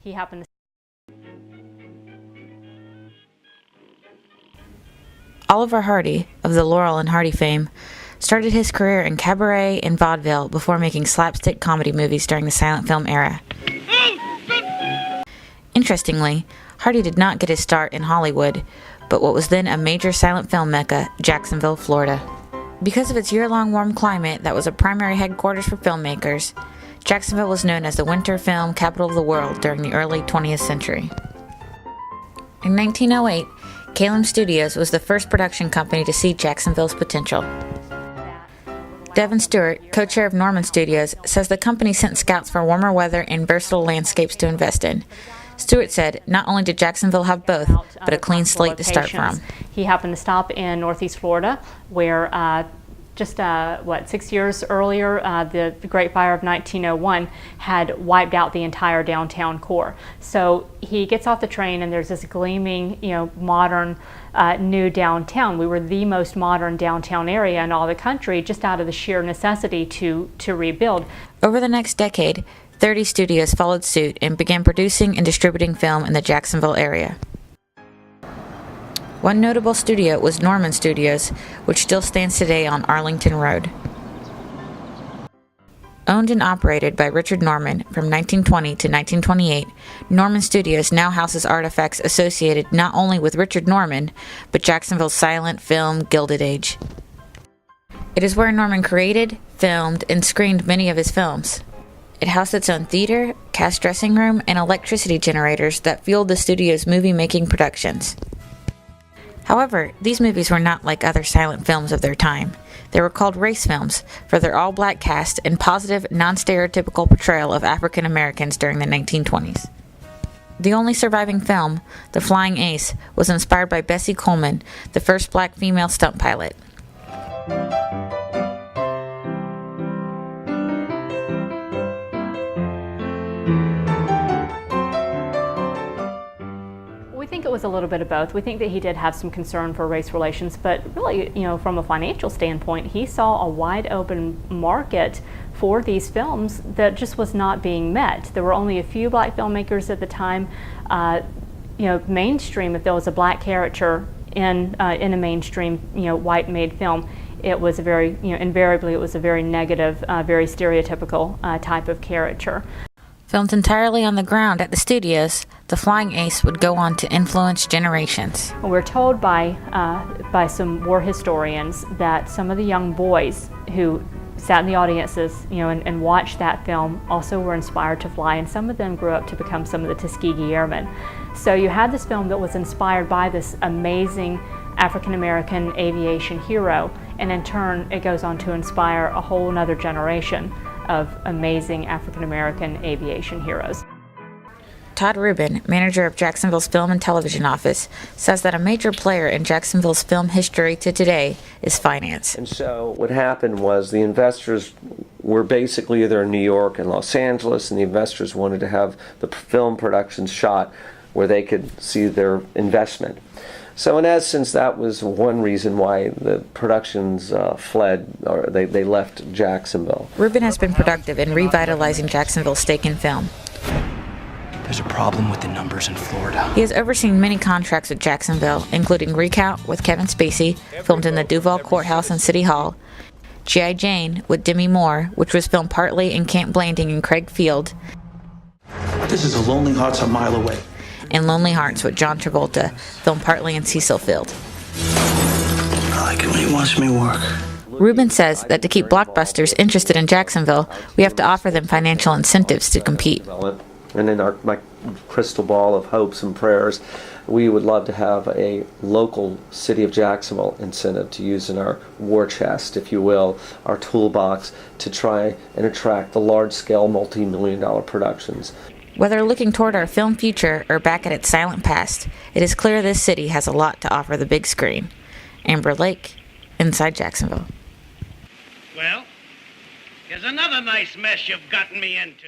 He happened to Oliver Hardy, of the Laurel and Hardy fame, started his career in cabaret and vaudeville before making slapstick comedy movies during the silent film era. Interestingly, Hardy did not get his start in Hollywood, but what was then a major silent film mecca, Jacksonville, Florida. Because of its year-long warm climate that was a primary headquarters for filmmakers, Jacksonville was known as the winter film capital of the world during the early 20th century. In 1908, Kalem Studios was the first production company to see Jacksonville's potential. Devin Stewart, co-chair of Norman Studios, says the company sent scouts for warmer weather and versatile landscapes to invest in. Stewart said not only did Jacksonville have both, but a clean slate to start from. He happened to stop in Northeast Florida, where just 6 years earlier, the Great Fire of 1901 had wiped out the entire downtown core. So he gets off the train, and there's this gleaming, modern, new downtown. We were the most modern downtown area in all the country, just out of the sheer necessity to rebuild. Over the next decade, 30 studios followed suit and began producing and distributing film in the Jacksonville area. One notable studio was Norman Studios, which still stands today on Arlington Road. Owned and operated by Richard Norman from 1920 to 1928, Norman Studios now houses artifacts associated not only with Richard Norman, but Jacksonville's silent film Gilded Age. It is where Norman created, filmed, and screened many of his films. It housed its own theater, cast dressing room, and electricity generators that fueled the studio's movie-making productions. However, these movies were not like other silent films of their time. They were called race films for their all-black cast and positive, non-stereotypical portrayal of African Americans during the 1920s. The only surviving film, The Flying Ace, was inspired by Bessie Coleman, the first black female stunt pilot. I think it was a little bit of both. We think that he did have some concern for race relations, but really, from a financial standpoint, he saw a wide open market for these films that just was not being met. There were only a few black filmmakers at the time. Mainstream, if there was a black character in a mainstream, white-made film, it was invariably it was a very negative, very stereotypical type of character. Filmed entirely on the ground at the studios, The Flying Ace would go on to influence generations. We're told by some war historians that some of the young boys who sat in the audiences, and watched that film also were inspired to fly, and some of them grew up to become some of the Tuskegee Airmen. So you had this film that was inspired by this amazing African-American aviation hero, and in turn it goes on to inspire a whole another generation of amazing African-American aviation heroes. Todd Rubin, manager of Jacksonville's Film and Television Office, says that a major player in Jacksonville's film history to today is finance. And so what happened was the investors were basically either in New York and Los Angeles, and the investors wanted to have the film productions shot where they could see their investment. So in essence, that was one reason why the productions fled, or they left Jacksonville. Rubin has been productive in revitalizing Jacksonville's stake in film. There's a problem with the numbers in Florida. He has overseen many contracts with Jacksonville, including Recount with Kevin Spacey, filmed in the Duval Courthouse and City Hall, G.I. Jane with Demi Moore, which was filmed partly in Camp Blanding and Craig Field. This is a Lonely Hearts a mile away. And Lonely Hearts with John Travolta, filmed partly in Cecil Field. I like it when he wants me work. Rubin says that to keep blockbusters interested in Jacksonville, we have to offer them financial incentives to compete. And in my crystal ball of hopes and prayers, we would love to have a local City of Jacksonville incentive to use in our war chest, if you will, our toolbox, to try and attract the large-scale multi-million-dollar productions. Whether looking toward our film future or back at its silent past, it is clear this city has a lot to offer the big screen. Amber Lake, Inside Jacksonville. Well, here's another nice mess you've gotten me into.